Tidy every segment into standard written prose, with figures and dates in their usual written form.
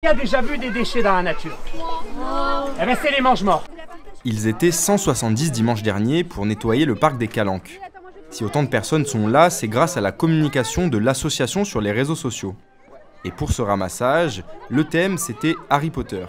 Qui a déjà vu des déchets dans la nature? Eh ben c'est les mange-morts. Ils étaient 170 dimanche dernier pour nettoyer le parc des Calanques. Si autant de personnes sont là, c'est grâce à la communication de l'association sur les réseaux sociaux. Et pour ce ramassage, le thème c'était Harry Potter.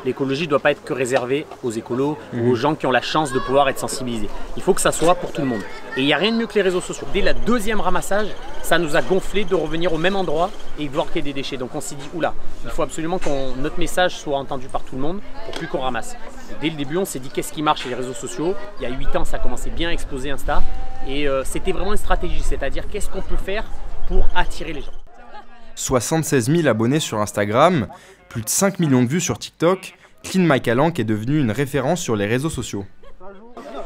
L'écologie ne doit pas être que réservée aux écolos ou aux gens qui ont la chance de pouvoir être sensibilisés. Il faut que ça soit pour tout le monde. Et il n'y a rien de mieux que les réseaux sociaux. Dès le deuxième ramassage, ça nous a gonflé de revenir au même endroit et de voir qu'il y a des déchets. Donc on s'est dit, oula, il faut absolument que notre message soit entendu par tout le monde pour plus qu'on ramasse. Dès le début, on s'est dit, qu'est-ce qui marche sur les réseaux sociaux? Il y a 8 ans, ça commençait bien à exploser Insta. Et c'était vraiment une stratégie, c'est-à-dire qu'est-ce qu'on peut faire pour attirer les gens. 76 000 abonnés sur Instagram, plus de 5 millions de vues sur TikTok, Clean My Calanque est devenu une référence sur les réseaux sociaux.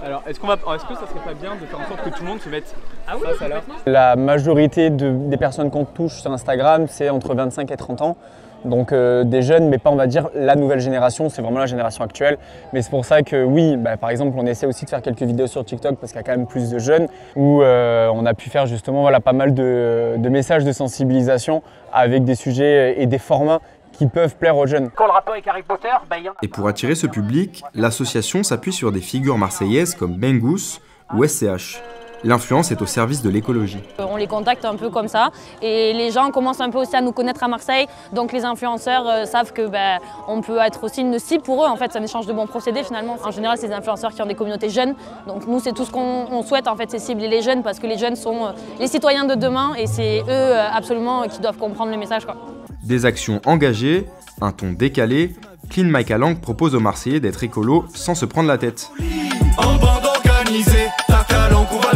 Alors, est-ce que ça serait pas bien de faire en sorte que tout le monde se mette face à là? La majorité des personnes qu'on touche sur Instagram, c'est entre 25 et 30 ans. Donc des jeunes, mais pas on va dire la nouvelle génération, c'est vraiment la génération actuelle. Mais c'est pour ça que oui, par exemple, on essaie aussi de faire quelques vidéos sur TikTok parce qu'il y a quand même plus de jeunes où on a pu faire justement pas mal de messages de sensibilisation avec des sujets et des formats qui peuvent plaire aux jeunes. Quand le rapport avec Harry Potter, Et pour attirer ce public, l'association s'appuie sur des figures marseillaises comme Bengus ou SCH. L'influence est au service de l'écologie. On les contacte un peu comme ça et les gens commencent un peu aussi à nous connaître à Marseille. Donc les influenceurs savent que on peut être aussi une cible pour eux. En fait, c'est un échange de bons procédés finalement. En général, c'est des influenceurs qui ont des communautés jeunes. Donc nous, c'est tout ce qu'on souhaite en fait, c'est cibler les jeunes parce que les jeunes sont les citoyens de demain et c'est eux absolument qui doivent comprendre le message, quoi. Des actions engagées, un ton décalé, Clean My Calanque propose aux Marseillais d'être écolo sans se prendre la tête. En bande organisée, ta calanque, on va